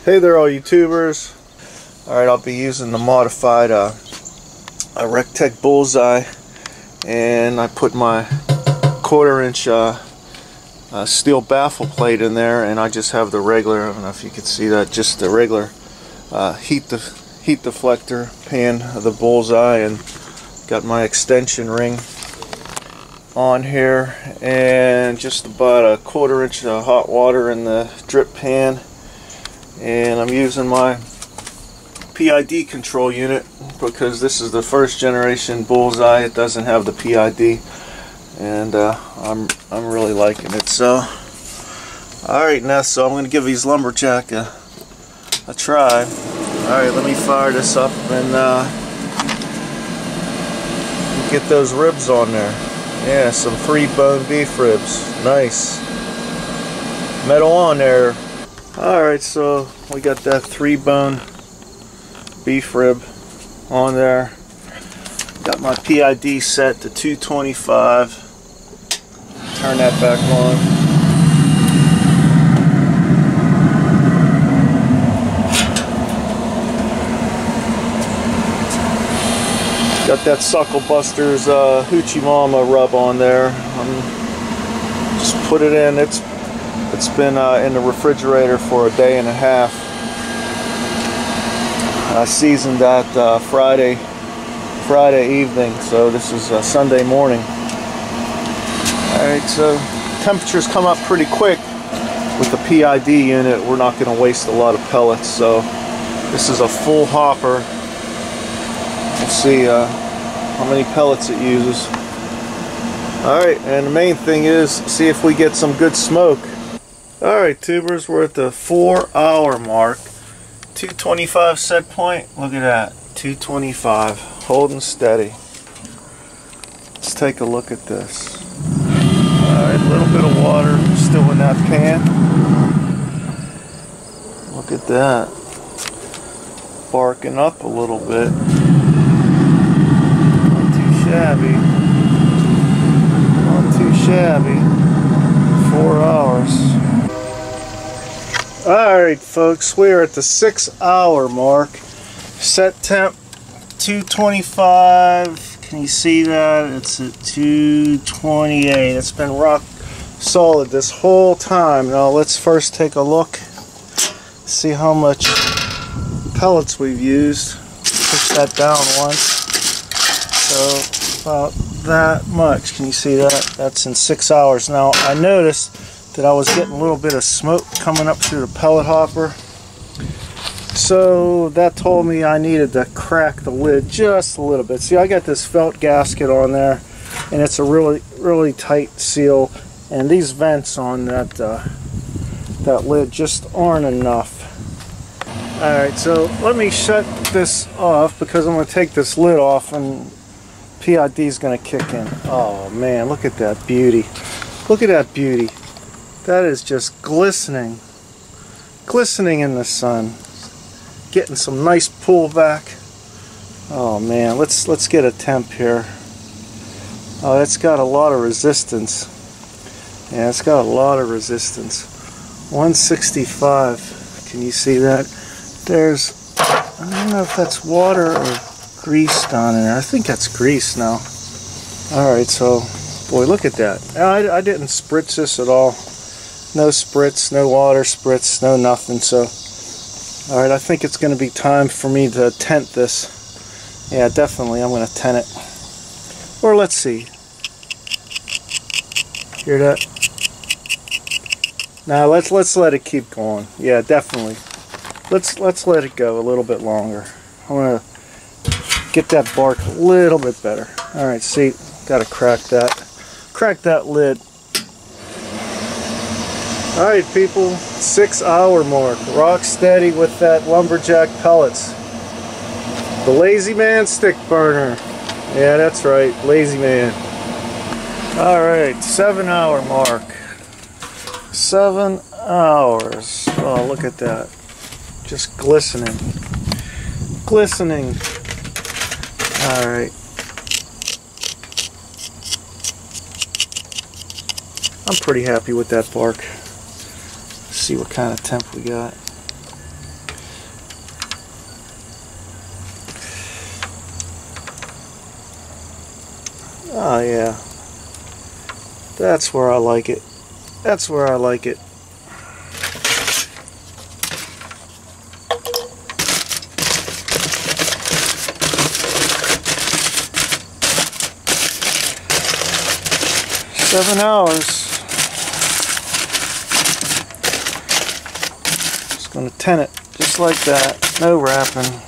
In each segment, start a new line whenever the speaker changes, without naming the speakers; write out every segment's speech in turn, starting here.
Hey there all YouTubers. Alright, I'll be using the modified a Rectech Bullseye, and I put my 1/4-inch steel baffle plate in there, and I just have the regular, I don't know if you can see that, just the regular heat deflector pan of the Bullseye, and got my extension ring on here, and just about a 1/4-inch hot water in the drip pan. And I'm using my PID control unit because this is the first generation Bullseye. It doesn't have the PID, and I'm really liking it. So, all right, now so I'm going to give these Lumberjack a try. All right, let me fire this up and get those ribs on there. Yeah, some 3 bone beef ribs. Nice. Metal on there. Alright, so we got that 3 bone beef rib on there. Got my PID set to 225. Turn that back on. Got that Suckle Busters Hoochie Mama rub on there. Just put it in. It's been in the refrigerator for a day and a half. I seasoned that Friday evening, so this is Sunday morning. Alright, so temperatures come up pretty quick with the PID unit. We're not going to waste a lot of pellets, so this is a full hopper. Let's see how many pellets it uses. Alright, and the main thing is see if we get some good smoke. Alright, tubers, we're at the 4-hour mark. 225 set point. Look at that. 225. Holding steady. Let's take a look at this. Alright, a little bit of water still in that pan. Look at that. Barking up a little bit. Not too shabby. Not too shabby. 4 hours. Alright folks, we are at the 6-hour mark. Set temp 225. Can you see that? It's at 228. It's been rock solid this whole time. Now let's first take a look. See how much pellets we've used. Push that down once. So about that much. Can you see that? That's in 6 hours. Now I noticed that I was getting a little bit of smoke coming up through the pellet hopper, so that told me I needed to crack the lid just a little bit. See, I got this felt gasket on there, and it's a really tight seal, and these vents on that lid just aren't enough. Alright, so let me shut this off because I'm going to take this lid off and PID is going to kick in. Oh man, look at that beauty. Look at that beauty. That is just glistening. Glistening in the sun. Getting some nice pullback. Oh man, let's get a temp here. Oh, it's got a lot of resistance. Yeah, it's got a lot of resistance. 165. Can you see that? There's, I don't know if that's water or grease down in there. I think that's grease now. Alright, so, boy, look at that. I didn't spritz this at all. No spritz, no water spritz, no nothing. So, alright, I think it's going to be time for me to tent this. Yeah, definitely, I'm going to tent it. Or let's see. Hear that? Now let's let it keep going. Yeah, definitely. Let's let it go a little bit longer. I'm going to get that bark a little bit better. Alright, see, got to crack that lid. Alright people, 6-hour mark, rock steady with that Lumberjack Pellets. The Lazy Man stick burner. Yeah, that's right, Lazy Man. Alright, 7-hour mark. 7 hours. Oh, look at that. Just glistening. Glistening. Alright. I'm pretty happy with that bark. See what kind of temp we got. Oh yeah. That's where I like it. That's where I like it. "7 hours. Just gonna tin it just like that. No wrapping.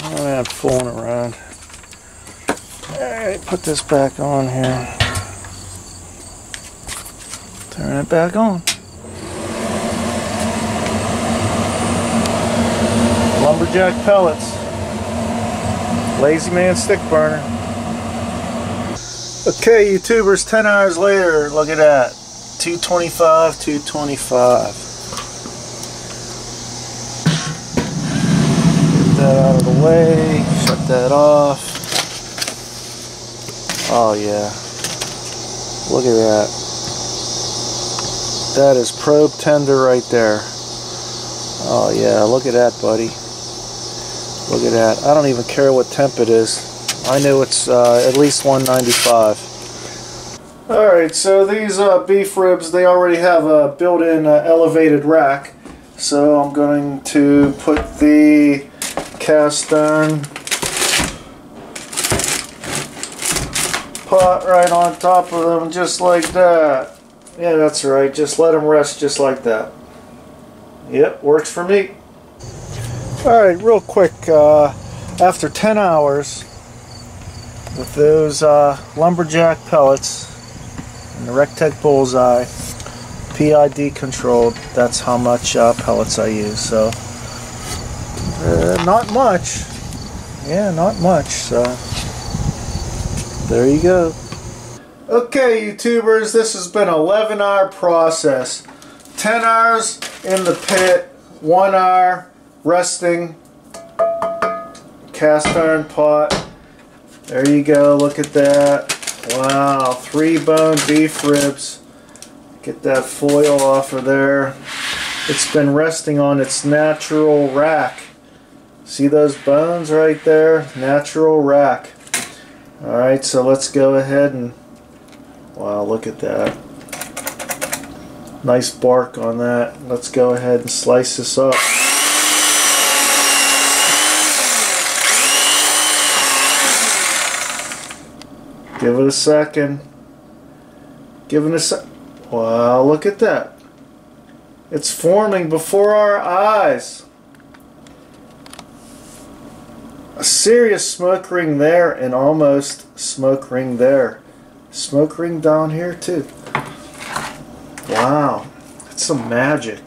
I'm not fooling around. Alright, put this back on here. Turn it back on. Lumberjack Pellets. Lazy man stick burner. Okay, YouTubers, 10 hours later, look at that. 225, 225. Get that out of the way, shut that off. Oh yeah, look at that. That is probe tender right there. Oh yeah, look at that, buddy. Look at that. I don't even care what temp it is. I know it's at least 195. Alright, so these beef ribs, they already have a built-in elevated rack. So I'm going to put the cast iron pot right on top of them, just like that. Yeah, that's right. Just let them rest just like that. Yep, works for me. Alright, real quick, after 10 hours with those Lumberjack Pellets and the Rectech Bullseye, PID controlled, that's how much pellets I use. So, not much. Yeah, not much. So, there you go. Okay, YouTubers, this has been an 11-hour process. 10 hours in the pit, 1 hour resting, cast iron pot. There you go, look at that. Wow, 3 bone beef ribs. Get that foil off of there. It's been resting on its natural rack. See those bones right there? Natural rack. Alright, so let's go ahead and, wow, look at that. Nice bark on that. Let's go ahead and slice this up. Give it a second. Give it a sec. Wow, look at that. It's forming before our eyes. A serious smoke ring there and almost smoke ring there. Smoke ring down here too. Wow, that's some magic.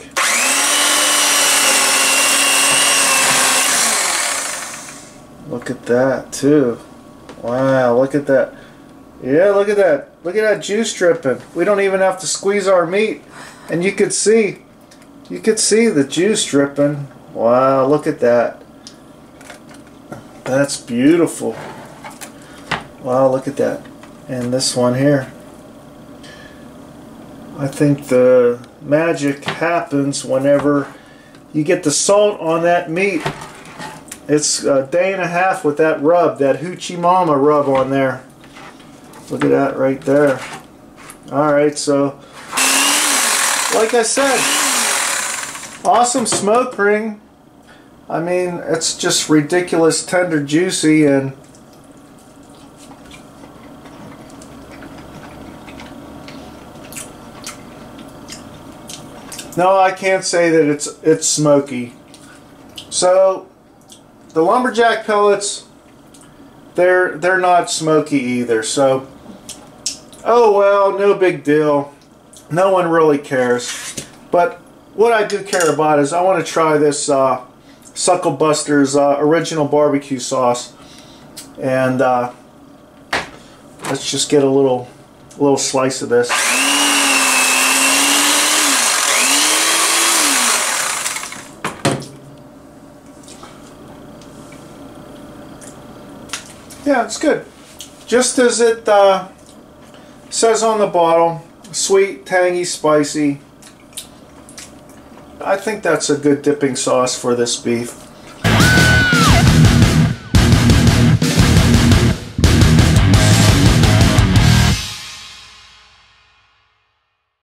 Look at that too. Wow, look at that. Yeah, look at that. Look at that juice dripping. We don't even have to squeeze our meat. And you could see the juice dripping. Wow, look at that. That's beautiful. Wow, look at that. And this one here. I think the magic happens whenever you get the salt on that meat. It's a day and a half with that rub, that Hoochie Mama rub on there. Look at that right there. Alright, so like I said, awesome smoke ring. I mean, it's just ridiculous tender, juicy, and no, I can't say that it's smoky. So the Lumberjack Pellets, they're not smoky either. So, oh well, no big deal. No one really cares. But what I do care about is I want to try this Suckle Buster's original barbecue sauce, and let's just get a little slice of this. Yeah, it's good. Just as it says on the bottle, sweet, tangy, spicy. I think that's a good dipping sauce for this beef.